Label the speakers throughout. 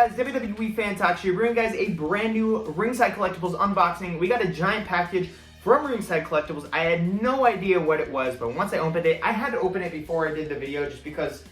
Speaker 1: guys, WWE Fan Talk here, bringing guys a brand new Ringside Collectibles unboxing. We got a giant package from Ringside Collectibles. I had no idea what it was, but once I opened it, I had to open it before I did the video just because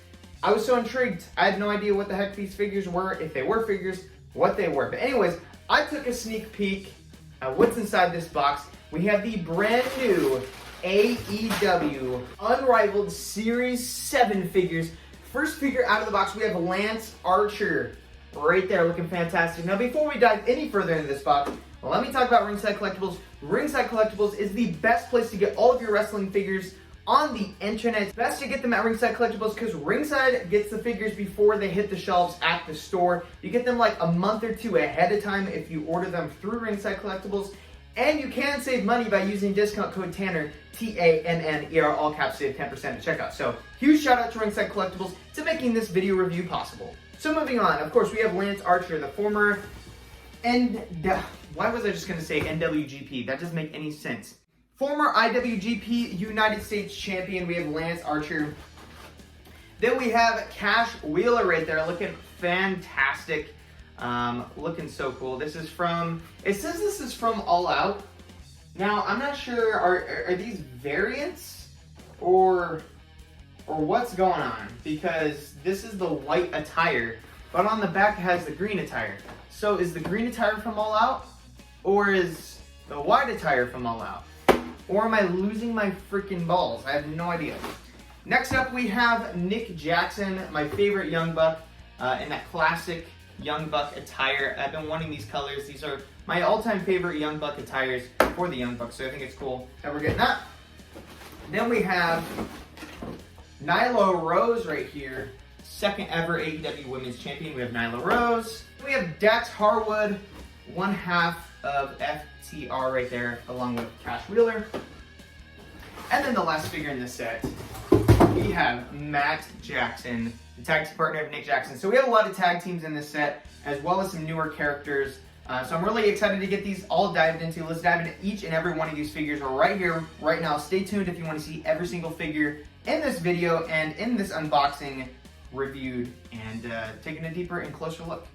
Speaker 1: I was so intrigued. I had no idea what the heck these figures were, if they were figures, what they were. But anyways, I took a sneak peek at what's inside this box. We have the brand new AEW Unrivaled Series 7 figures. First figure out of the box, we have Lance Archer. Right there, looking fantastic. Now, before we dive any further into this box, let me talk about Ringside Collectibles. Ringside Collectibles is the best place to get all of your wrestling figures on the internet. It's best to get them at Ringside Collectibles because Ringside gets the figures before they hit the shelves at the store. You get them like a month or two ahead of time if you order them through Ringside Collectibles. And you can save money by using discount code TANNER, TANNER, all caps, save 10% at checkout. So, huge shout out to Ringside Collectibles to making this video review possible. So moving on, of course, we have Lance Archer, the former why was I just going to say NWGP? That doesn't make any sense. Former IWGP United States Champion, we have Lance Archer. Then we have Cash Wheeler right there, looking fantastic. Looking so cool. This is from, it says this is from All Out. Now, I'm not sure, are these variants or what's going on? Because this is the white attire, but on the back it has the green attire. So is the green attire from All Out? Or is the white attire from All Out? Or am I losing my freaking balls? I have no idea. Next up we have Nick Jackson, my favorite Young Buck, in that classic Young Buck attire. I've been wanting these colors. These are my all-time favorite Young Buck attires for the Young Bucks, so I think it's cool that we're getting that. Then we have Nyla Rose right here, second ever AEW Women's Champion. We have Nyla Rose. We have Dax Harwood, one half of FTR right there, along with Cash Wheeler. And then the last figure in this set, we have Matt Jackson, the tag team partner of Nick Jackson. So we have a lot of tag teams in this set, as well as some newer characters. So I'm really excited to get these all dived into. Let's dive into each and every one of these figures right here, right now. Stay tuned if you want to see every single figure in this video and in this unboxing reviewed and taking a deeper and closer look.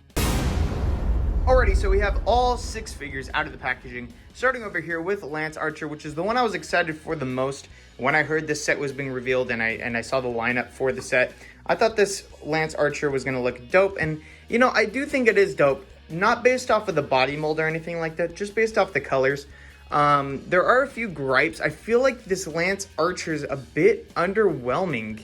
Speaker 1: Alrighty, so we have all 6 figures out of the packaging, starting over here with Lance Archer, which is the one I was excited for the most when I heard this set was being revealed and I saw the lineup for the set. I thought this Lance Archer was going to look dope, and you know, I do think it is dope, not based off of the body mold or anything like that, just based off the colors. There are a few gripes. I feel like this Lance Archer is a bit underwhelming,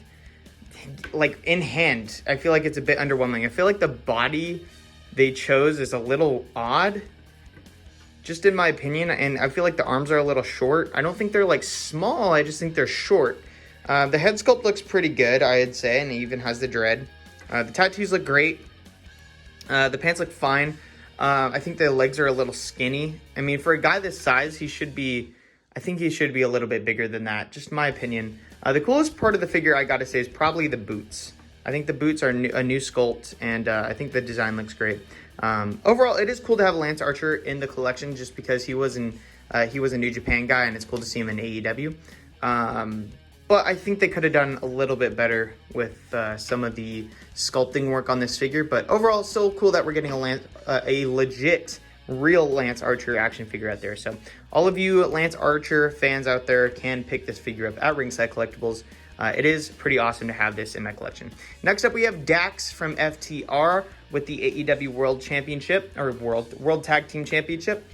Speaker 1: like in hand. I feel like it's a bit underwhelming. I feel like the body they chose is a little odd, just in my opinion, and I feel like the arms are a little short. I don't think they're like small, I just think they're short. The head sculpt looks pretty good, I'd say, and it even has the dread. The tattoos look great. The pants look fine. I think the legs are a little skinny. I mean, for a guy this size, I think he should be a little bit bigger than that, just my opinion. The coolest part of the figure, I gotta say, is probably the boots. I think the boots are a new sculpt, and I think the design looks great. Overall, it is cool to have Lance Archer in the collection just because he was a New Japan guy, and it's cool to see him in AEW. But I think they could have done a little bit better with some of the sculpting work on this figure. But overall, so cool that we're getting a legit, real Lance Archer action figure out there. So all of you Lance Archer fans out there can pick this figure up at Ringside Collectibles. It is pretty awesome to have this in my collection. Next up, we have Dax from FTR with the AEW World Championship, or World Tag Team Championship.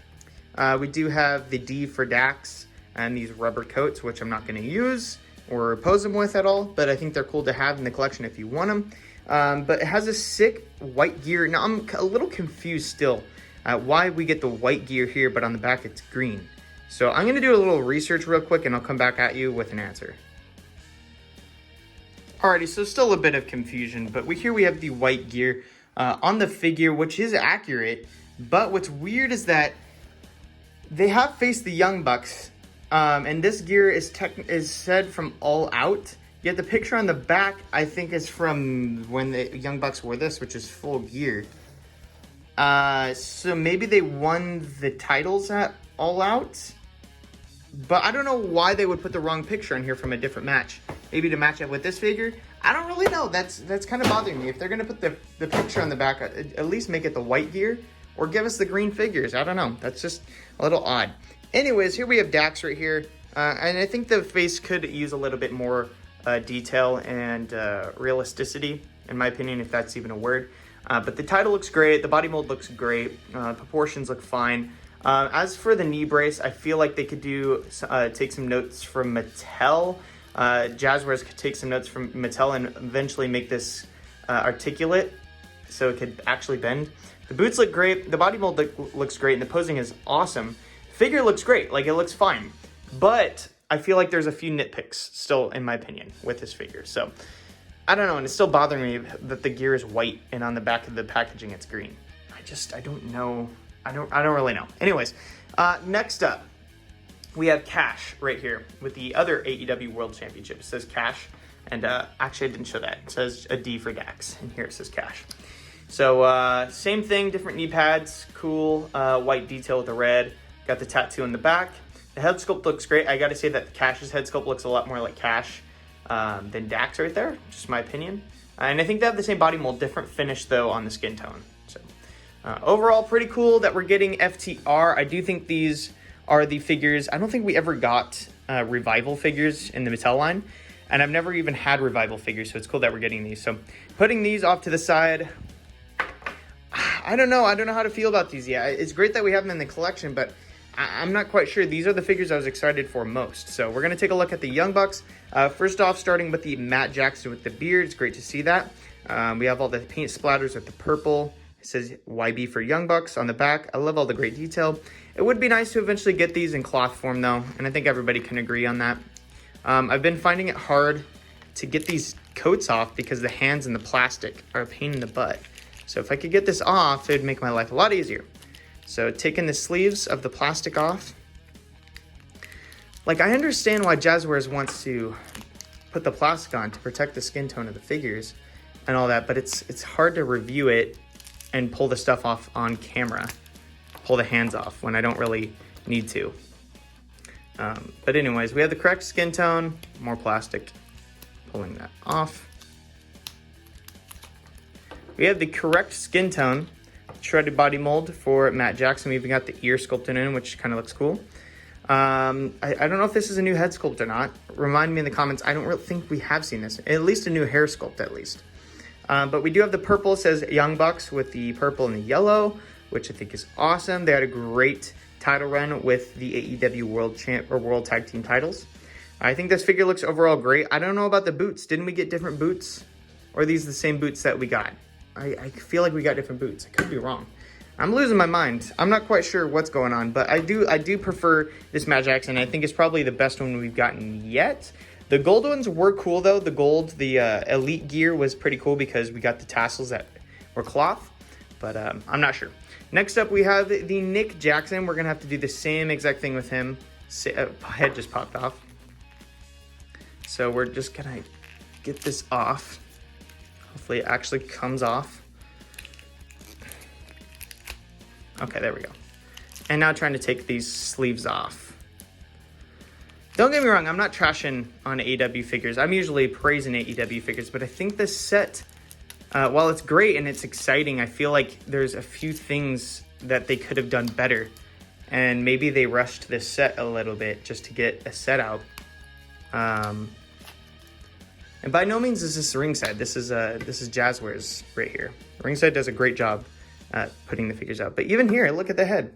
Speaker 1: We do have the D for Dax and these rubber coats, which I'm not going to use or pose them with at all, but I think they're cool to have in the collection if you want them. But it has a sick white gear. Now, I'm a little confused still why we get the white gear here, but on the back it's green. So I'm going to do a little research real quick, and I'll come back at you with an answer. Alrighty, so still a bit of confusion, but here we have the white gear on the figure, which is accurate. But what's weird is that they have faced the Young Bucks, and this gear is said from All Out. Yet the picture on the back, I think, is from when the Young Bucks wore this, which is full gear. So maybe they won the titles at All Out, but I don't know why they would put the wrong picture in here from a different match. maybe to match up with this figure. I don't really know. That's kind of bothering me. If they're gonna put the picture on the back, at least make it the white gear or give us the green figures. I don't know. That's just a little odd. Anyways, here we have Dax right here. And I think the face could use a little bit more detail and realisticity, in my opinion, if that's even a word. But the title looks great. The body mold looks great. Proportions look fine. As for the knee brace, I feel like they could take some notes from Mattel. Jazzwares could take some notes from Mattel and eventually make this articulate so it could actually bend. The boots look great. The body mold looks great, and the posing is awesome. Figure looks great. Like, it looks fine. But I feel like there's a few nitpicks still, in my opinion, with this figure. So I don't know, and it's still bothering me that the gear is white and on the back of the packaging it's green. I don't know. I don't really know. Anyways, next up, we have Cash right here with the other AEW World Championship. It says Cash, and actually I didn't show that. It says a D for Dax, and here it says Cash. So same thing, different knee pads, cool white detail with the red. Got the tattoo on the back. The head sculpt looks great. I gotta say that Cash's head sculpt looks a lot more like Cash than Dax right there, just my opinion. And I think they have the same body mold, different finish though on the skin tone. So overall, pretty cool that we're getting FTR. I do think these are the figures. I don't think we ever got Revival figures in the Mattel line, and I've never even had Revival figures, so it's cool that we're getting these. So putting these off to the side, I don't know how to feel about these yet. It's great that we have them in the collection, but I'm not quite sure. These are the figures I was excited for most. So we're going to take a look at the Young Bucks. First off, starting with the Matt Jackson with the beard. It's great to see that. We have all the paint splatters with the purple. It says YB for Young Bucks on the back. I love all the great detail. It would be nice to eventually get these in cloth form though, and I think everybody can agree on that. I've been finding it hard to get these coats off because the hands and the plastic are a pain in the butt. So if I could get this off, it would make my life a lot easier. So taking the sleeves of the plastic off. Like, I understand why Jazzwares wants to put the plastic on to protect the skin tone of the figures and all that, but it's hard to review it and pull the stuff off on camera, pull the hands off when I don't really need to. But anyways, we have the correct skin tone, more plastic, pulling that off. We have the correct skin tone, shredded body mold for Matt Jackson. We even got the ear sculpted in, which kind of looks cool. I don't know if this is a new head sculpt or not. Remind me in the comments. I don't really think we have seen this. At least a new hair sculpt, at least. But we do have the purple. It says Young Bucks with the purple and the yellow, which I think is awesome. They had a great title run with the AEW World Tag Team titles. I think this figure looks overall great. I don't know about the boots. Didn't we get different boots? Or are these the same boots that we got? I feel like we got different boots. I could be wrong. I'm losing my mind. I'm not quite sure what's going on, but I do prefer this Matt Jackson. I think it's probably the best one we've gotten yet. The gold ones were cool though. The gold, the elite gear was pretty cool because we got the tassels that were cloth, but I'm not sure. Next up, we have the Nick Jackson. We're gonna have to do the same exact thing with him. Head just popped off. So we're just gonna get this off. Hopefully it actually comes off. Okay, there we go. And now trying to take these sleeves off. Don't get me wrong, I'm not trashing on AEW figures. I'm usually praising AEW figures, but I think this set, while it's great and it's exciting, I feel like there's a few things that they could have done better. And maybe they rushed this set a little bit just to get a set out. And by no means is this Ringside. This is Jazzwares right here. Ringside does a great job at putting the figures out. But even here, look at the head.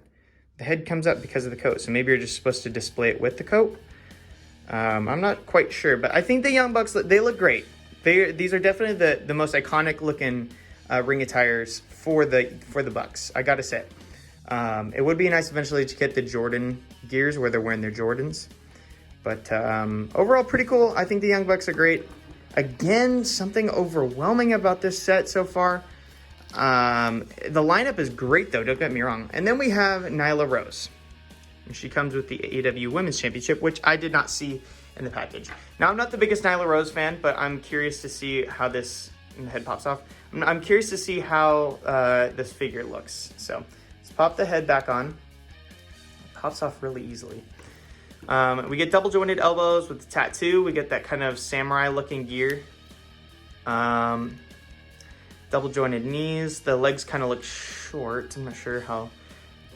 Speaker 1: The head comes up because of the coat. So maybe you're just supposed to display it with the coat. I'm not quite sure, but I think the Young Bucks, they look great. These are definitely the most iconic looking ring attires for the Bucks. I gotta say, it would be nice eventually to get the Jordan gears where they're wearing their Jordans. But overall, pretty cool. I think the Young Bucks are great. Again, something overwhelming about this set so far. The lineup is great, though. Don't get me wrong. And then we have Nyla Rose. And she comes with the AEW Women's Championship, which I did not see in the package. Now, I'm not the biggest Nyla Rose fan, but I'm curious to see how this... And the head pops off. I'm curious to see how this figure looks. So, let's pop the head back on. It pops off really easily. We get double jointed elbows with the tattoo. We get that kind of samurai looking gear. Double jointed knees. The legs kind of look short. I'm not sure how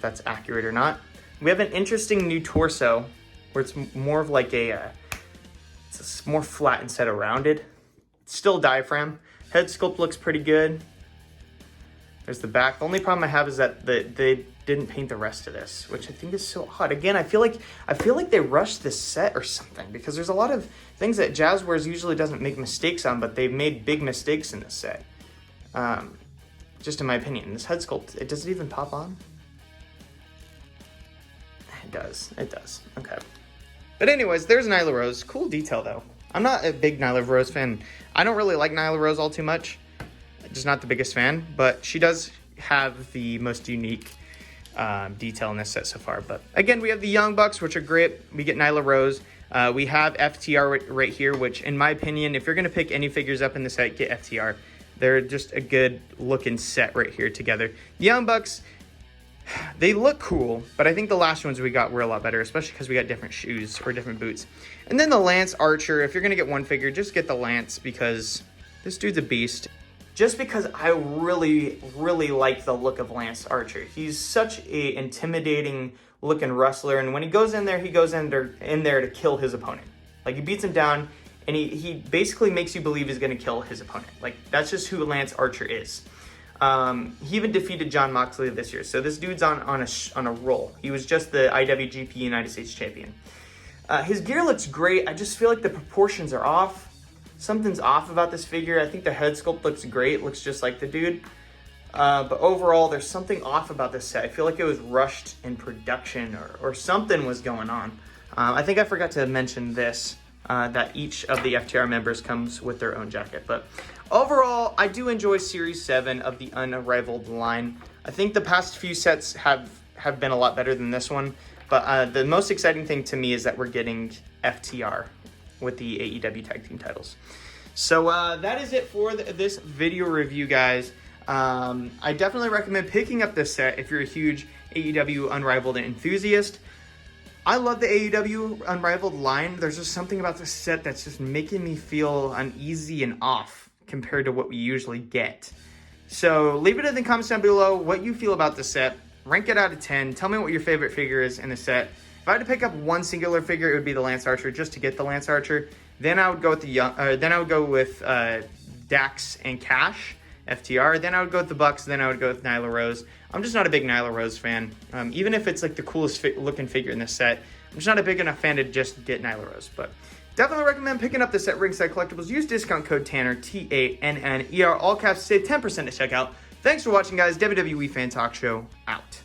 Speaker 1: that's accurate or not. We have an interesting new torso where it's more of like it's more flat instead of rounded. It's still diaphragm. Head sculpt looks pretty good. There's the back. The only problem I have is that they didn't paint the rest of this, which I think is so odd. Again, I feel like they rushed this set or something, because there's a lot of things that Jazzwares usually doesn't make mistakes on, but they've made big mistakes in this set. Just in my opinion. This head sculpt, does it even pop on? It does. It does. Okay. But anyways, there's Nyla Rose. Cool detail, though. I'm not a big Nyla Rose fan. I don't really like Nyla Rose all too much. Just not the biggest fan. But she does have the most unique detail in this set so far. But again, we have the Young Bucks, which are great. We get Nyla Rose. We have FTR right here, which in my opinion, if you're going to pick any figures up in the set, get FTR. They're just a good looking set right here together. The Young Bucks, they look cool, but I think the last ones we got were a lot better, especially because we got different shoes or different boots. And then the Lance Archer, if you're going to get one figure, just get the Lance, because this dude's a beast. Just because I really, really like the look of Lance Archer. He's such a intimidating looking wrestler, and when he goes in there, he goes in there to kill his opponent. Like, he beats him down, and he basically makes you believe he's going to kill his opponent. Like, that's just who Lance Archer is. He even defeated Jon Moxley this year. So this dude's on a roll. He was just the IWGP United States Champion. His gear looks great. I just feel like the proportions are off. Something's off about this figure. I think the head sculpt looks great. It looks just like the dude. But overall, there's something off about this set. I feel like it was rushed in production, or something was going on. I think I forgot to mention this, that each of the FTR members comes with their own jacket. But overall, I do enjoy Series 7 of the Unrivaled line. I think the past few sets have been a lot better than this one. But the most exciting thing to me is that we're getting FTR with the AEW Tag Team titles. So that is it for this video review, guys. I definitely recommend picking up this set if you're a huge AEW Unrivaled enthusiast. I love the AEW Unrivaled line. There's just something about this set that's just making me feel uneasy and off compared to what we usually get. So leave it in the comments down below what you feel about the set. Rank it out of 10. Tell me what your favorite figure is in the set. If I had to pick up one singular figure, it would be the Lance Archer, just to get the Lance Archer. Then I would go with Dax and Cash, FTR. Then I would go with the Bucks. Then I would go with Nyla Rose. I'm just not a big Nyla Rose fan. Even if it's like the coolest looking figure in this set, I'm just not a big enough fan to just get Nyla Rose. But definitely recommend picking up this at Ringside Collectibles. Use discount code Tanner, TANNER, all caps, save 10% at checkout. Thanks for watching, guys. WWE Fan Talk Show out.